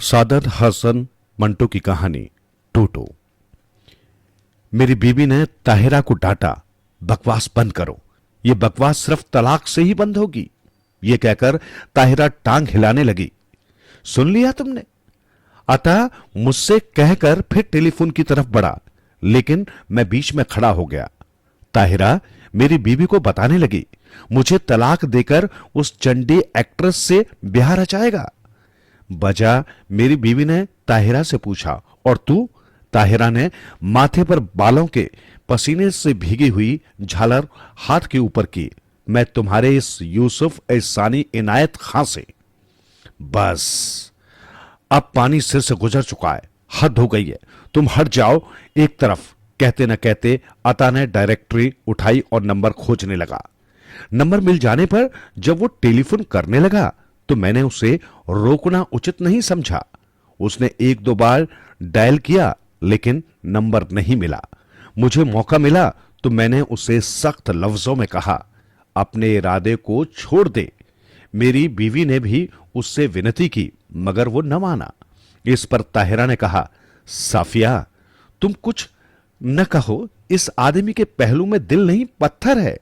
सादत हसन मंटो की कहानी टूटू। मेरी बीवी ने ताहिरा को डांटा, बकवास बंद करो, ये बकवास सिर्फ तलाक से ही बंद होगी। ये कहकर ताहिरा टांग हिलाने लगी। सुन लिया तुमने? अतः मुझसे कहकर फिर टेलीफोन की तरफ बढ़ा, लेकिन मैं बीच में खड़ा हो गया। ताहिरा मेरी बीवी को बताने लगी, मुझे तलाक देकर उस चंडी एक्ट्रेस से ब्याह रचाएगा। बजा मेरी बीवी ने ताहिरा से पूछा, और तू? ताहिरा ने माथे पर बालों के पसीने से भीगी हुई झालर हाथ के ऊपर की। मैं तुम्हारे इस यूसुफ एहसानी इनायत खां से। बस अब पानी सिर से गुजर चुका है, हद हो गई है, तुम हट जाओ एक तरफ। कहते न कहते अता ने डायरेक्टरी उठाई और नंबर खोजने लगा। नंबर मिल जाने पर जब वो टेलीफोन करने लगा तो मैंने उसे रोकना उचित नहीं समझा। उसने एक दो बार डायल किया, लेकिन नंबर नहीं मिला। मुझे मौका मिला तो मैंने उसे सख्त लफ्जों में कहा, अपने इरादे को छोड़ दे। मेरी बीवी ने भी उससे विनती की, मगर वो न माना। इस पर ताहिरा ने कहा, साफिया तुम कुछ न कहो, इस आदमी के पहलू में दिल नहीं पत्थर है।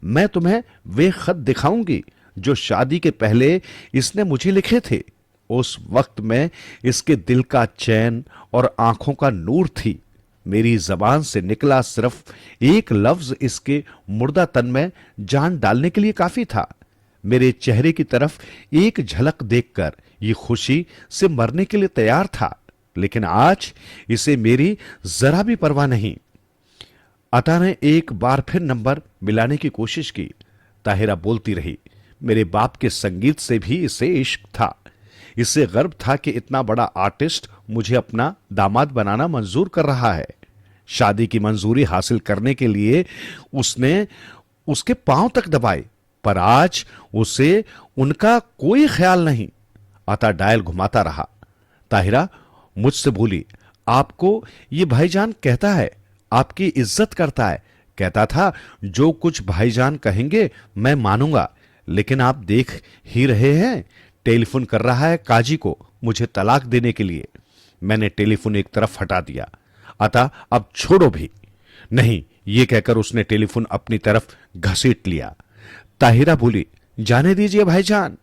मैं तुम्हें वे खत दिखाऊंगी जो शादी के पहले इसने मुझे लिखे थे। उस वक्त में इसके दिल का चैन और आंखों का नूर थी। मेरी जबान से निकला सिर्फ एक लफ्ज इसके मुर्दा तन में जान डालने के लिए काफी था। मेरे चेहरे की तरफ एक झलक देखकर ये खुशी से मरने के लिए तैयार था, लेकिन आज इसे मेरी जरा भी परवाह नहीं। अता ने एक बार फिर नंबर मिलाने की कोशिश की। ताहिरा बोलती रही, मेरे बाप के संगीत से भी इसे इश्क था। इससे गर्व था कि इतना बड़ा आर्टिस्ट मुझे अपना दामाद बनाना मंजूर कर रहा है। शादी की मंजूरी हासिल करने के लिए उसने उसके पांव तक दबाए, पर आज उसे उनका कोई ख्याल नहीं। अता डायल घुमाता रहा। ताहिरा मुझसे बोली, आपको ये भाईजान कहता है, आपकी इज्जत करता है। कहता था जो कुछ भाईजान कहेंगे मैं मानूंगा, लेकिन आप देख ही रहे हैं, टेलीफोन कर रहा है काजी को मुझे तलाक देने के लिए। मैंने टेलीफोन एक तरफ हटा दिया। अतः अब छोड़ो भी। नहीं, ये कहकर उसने टेलीफोन अपनी तरफ घसीट लिया। ताहिरा बोली, जाने दीजिए भाईजान,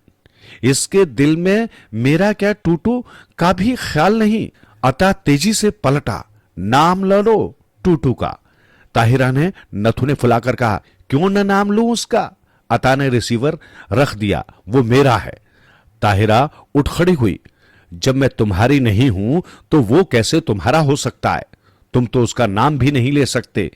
इसके दिल में मेरा क्या टूटू का भी ख्याल नहीं। अतः तेजी से पलटा, नाम लो लो टूटू का। ताहिरा ने नथुने फुलाकर कहा, क्यों न नाम लूं उसका? अता ने रिसीवर रख दिया, वो मेरा है। ताहिरा उठ खड़ी हुई, जब मैं तुम्हारी नहीं हूं तो वो कैसे तुम्हारा हो सकता है? तुम तो उसका नाम भी नहीं ले सकते।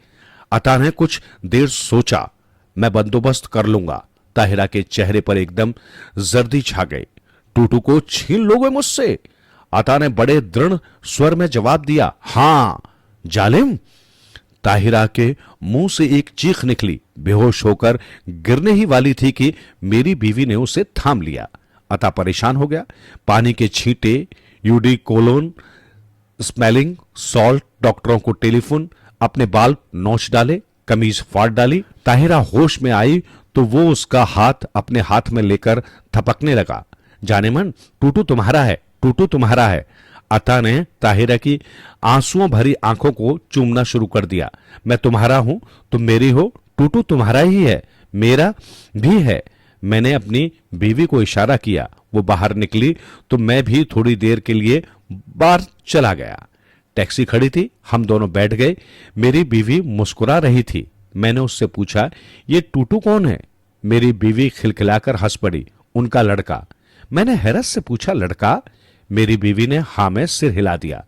अता ने कुछ देर सोचा, मैं बंदोबस्त कर लूंगा। ताहिरा के चेहरे पर एकदम जर्दी छा गई। टूटू को छीन लोगे मुझसे? अता ने बड़े दृढ़ स्वर में जवाब दिया, हां जालिम। ताहिरा के मुंह से एक चीख निकली। बेहोश होकर गिरने ही वाली थी कि मेरी बीवी ने उसे थाम लिया। अता परेशान हो गया। पानी के छींटे, यूडी कोलोन, स्मेलिंग सॉल्ट, डॉक्टरों को टेलीफोन, अपने बाल नोच डाले, कमीज फाड़ डाली। ताहिरा होश में आई तो वो उसका हाथ अपने हाथ में लेकर थपकने लगा। जाने मन, टूटू तुम्हारा है, टूटू तुम्हारा है। अता ने ताहिरा की आंसुओं भरी आंखों को चूमना शुरू कर दिया। मैं तुम्हारा हूं, तुम मेरी हो, टूटू तुम्हारा ही है, मेरा भी है। मैंने अपनी बीवी को इशारा किया। वो बाहर निकली तो मैं भी थोड़ी देर के लिए बाहर चला गया। टैक्सी खड़ी थी, हम दोनों बैठ गए। मेरी बीवी मुस्कुरा रही थी। मैंने उससे पूछा, ये टूटू कौन है? मेरी बीवी खिलखिलाकर हंस पड़ी, उनका लड़का। मैंने हैरत से पूछा, लड़का? मेरी बीवी ने हां में सिर हिला दिया।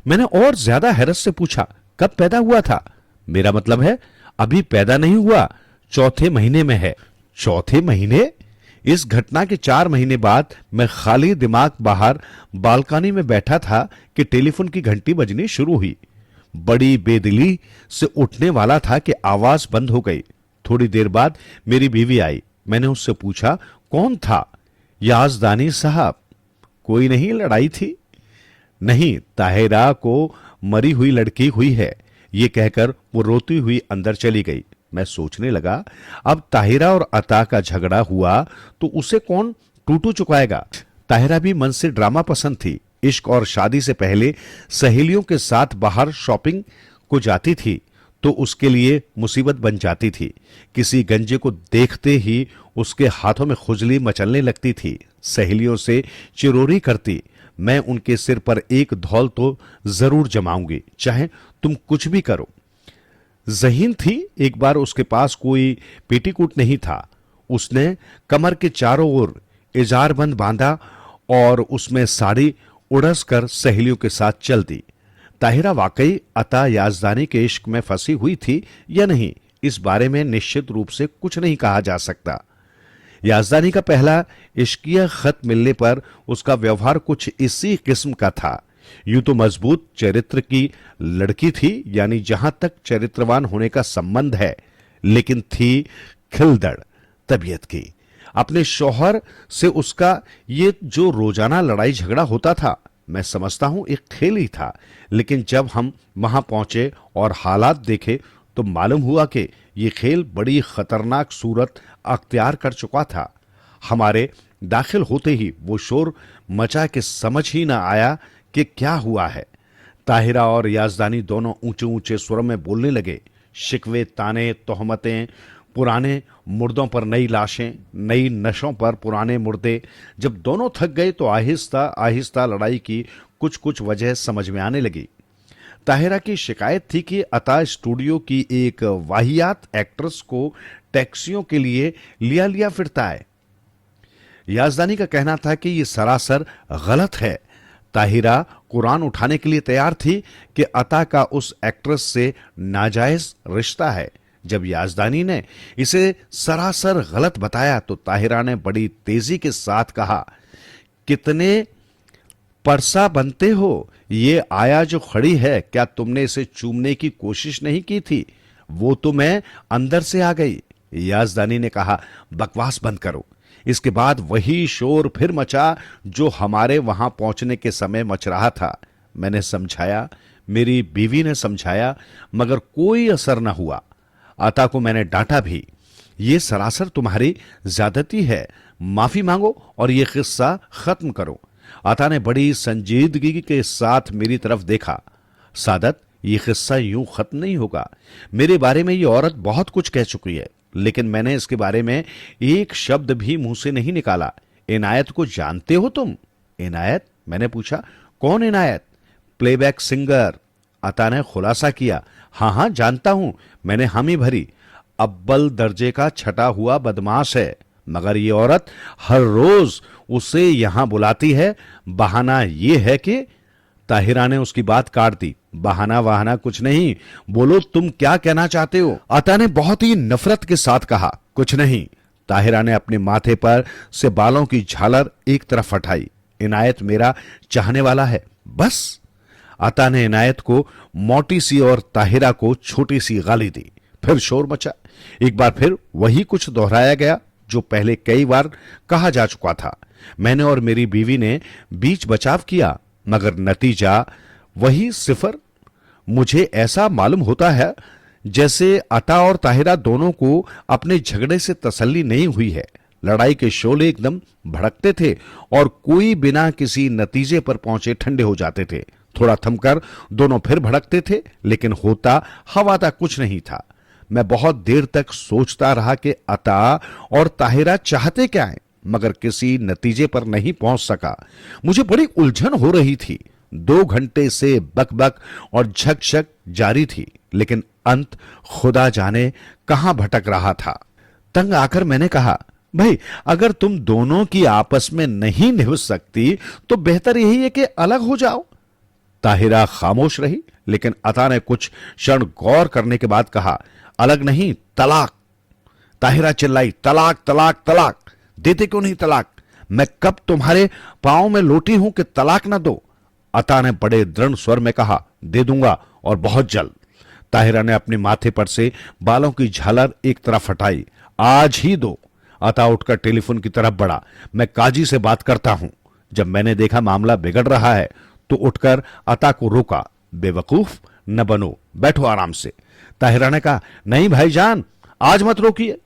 मैंने और ज्यादा हैरत से पूछा, कब पैदा हुआ था? मेरा मतलब है अभी पैदा नहीं हुआ, चौथे महीने में है। चौथे महीने? इस घटना के 4 महीने बाद मैं खाली दिमाग बाहर बालकनी में बैठा था कि टेलीफोन की घंटी बजनी शुरू हुई। बड़ी बेदिली से उठने वाला था कि आवाज बंद हो गई। थोड़ी देर बाद मेरी बीवी आई। मैंने उससे पूछा, कौन था? याजदानी साहब। कोई नहीं, लड़ाई थी? नहीं, ताहिरा को मरी हुई लड़की हुई है। ये कहकर वो रोती हुई अंदर चली गई। मैं सोचने लगा, अब ताहिरा और अता का झगड़ा हुआ तो उसे कौन टूटू चुकाएगा? ताहिरा भी मन से ड्रामा पसंद थी, इश्क और शादी से पहले सहेलियों के साथ बाहर शॉपिंग को जाती थी तो उसके लिए मुसीबत बन जाती थी। किसी गंजे को देखते ही उसके हाथों में खुजली मचलने लगती थी। सहेलियों से चिरोरी करती, मैं उनके सिर पर एक धौल तो जरूर जमाऊंगी, चाहे तुम कुछ भी करो। ज़हीन थी, एक बार उसके पास कोई पेटीकोट नहीं था। उसने कमर के चारों ओर इजारबंद बांधा और उसमें साड़ी उड़स कर सहेलियों के साथ चल दी। ताहिरा वाकई अता याजदानी के इश्क में फंसी हुई थी या नहीं, इस बारे में निश्चित रूप से कुछ नहीं कहा जा सकता। याजदानी का पहला इश्किया खत मिलने पर उसका व्यवहार कुछ इसी किस्म का था। यूं तो मजबूत चरित्र की लड़की थी, यानी जहां तक चरित्रवान होने का संबंध है, लेकिन थी खिलदड़ तबीयत की। अपने शौहर से उसका ये जो रोजाना लड़ाई झगड़ा होता था, मैं समझता हूं एक खेल ही था, लेकिन जब हम वहां पहुंचे और हालात देखे तो मालूम हुआ कि ये खेल बड़ी खतरनाक सूरत अख्तियार कर चुका था। हमारे दाखिल होते ही वो शोर मचा कि समझ ही ना आया कि क्या हुआ है। ताहिरा और याजदानी दोनों ऊंचे ऊंचे स्वर में बोलने लगे। शिकवे, ताने, तोहमतें, पुराने मुर्दों पर नई लाशें, नई नशों पर पुराने मुर्दे। जब दोनों थक गए तो आहिस्ता आहिस्ता लड़ाई की कुछ कुछ वजह समझ में आने लगी। ताहिरा की शिकायत थी कि अता स्टूडियो की एक वाहियात एक्ट्रेस को टैक्सियों के लिए लिया लिया फिरता है। याजदानी का कहना था कि यह सरासर गलत है। ताहिरा कुरान उठाने के लिए तैयार थी कि अता का उस एक्ट्रेस से नाजायज रिश्ता है। जब याजदानी ने इसे सरासर गलत बताया तो ताहिरा ने बड़ी तेजी के साथ कहा, कितने परसा बनते हो, ये आया जो खड़ी है, क्या तुमने इसे चूमने की कोशिश नहीं की थी? वो तो मैं अंदर से आ गई। याजदानी ने कहा, बकवास बंद करो। इसके बाद वही शोर फिर मचा जो हमारे वहां पहुंचने के समय मच रहा था। मैंने समझाया, मेरी बीवी ने समझाया, मगर कोई असर न हुआ। अता को मैंने डांटा भी, ये सरासर तुम्हारी ज्यादती है, माफी मांगो और ये किस्सा खत्म करो। अता ने बड़ी संजीदगी के साथ मेरी तरफ देखा। सादत, ये किस्सा यूं खत्म नहीं होगा। मेरे बारे में ये औरत बहुत कुछ कह चुकी है, लेकिन मैंने इसके बारे में एक शब्द भी मुंह से नहीं निकाला। इनायत को जानते हो तुम? इनायत? मैंने पूछा। कौन इनायत? Playback singer. अता ने खुलासा किया। हां हां जानता हूं, मैंने हामी भरी। अव्वल दर्जे का छटा हुआ बदमाश है, मगर ये औरत हर रोज उसे यहां बुलाती है। बहाना ये है कि ताहिरा ने उसकी बात काट दी। बहाना वहाना कुछ नहीं, बोलो तुम क्या कहना चाहते हो? अता ने बहुत ही नफरत के साथ कहा, कुछ नहीं। ताहिरा ने अपने माथे पर से बालों की झालर एक तरफ हटाई। इनायत मेरा चाहने वाला है, बस। अता ने इनायत को मोटी सी और ताहिरा को छोटी सी गाली दी। फिर शोर मचा। एक बार फिर वही कुछ दोहराया गया जो पहले कई बार कहा जा चुका था। मैंने और मेरी बीवी ने बीच बचाव किया, मगर नतीजा वही सिफर। मुझे ऐसा मालूम होता है जैसे अता और ताहिरा दोनों को अपने झगड़े से तसल्ली नहीं हुई है। लड़ाई के शोले एकदम भड़कते थे और कोई बिना किसी नतीजे पर पहुंचे ठंडे हो जाते थे। थोड़ा थमकर दोनों फिर भड़कते थे, लेकिन होता हवाता कुछ नहीं था। मैं बहुत देर तक सोचता रहा कि अता और ताहिरा चाहते क्या है, मगर किसी नतीजे पर नहीं पहुंच सका। मुझे बड़ी उलझन हो रही थी। 2 घंटे से बकबक और झकझक जारी थी, लेकिन अंत खुदा जाने कहां भटक रहा था। तंग आकर मैंने कहा, भाई अगर तुम दोनों की आपस में नहीं निभ सकती तो बेहतर यही है कि अलग हो जाओ। ताहिरा खामोश रही, लेकिन अता ने कुछ क्षण गौर करने के बाद कहा, अलग नहीं, तलाक। ताहिरा चिल्लाई, तलाक तलाक तलाक, देते क्यों नहीं तलाक? मैं कब तुम्हारे पांव में लोटी हूं कि तलाक ना दो? अता ने बड़े दृढ़ स्वर में कहा, दे दूंगा और बहुत जल्द। ताहिरा ने अपने माथे पर से बालों की झालर एक तरफ हटाई। आज ही दो। अता उठकर टेलीफोन की तरफ बढ़ा। मैं काजी से बात करता हूं। जब मैंने देखा मामला बिगड़ रहा है तो उठकर अता को रोका। बेवकूफ न बनो, बैठो आराम से। ताहिरा ने कहा, नहीं भाईजान, आज मत रोकिए।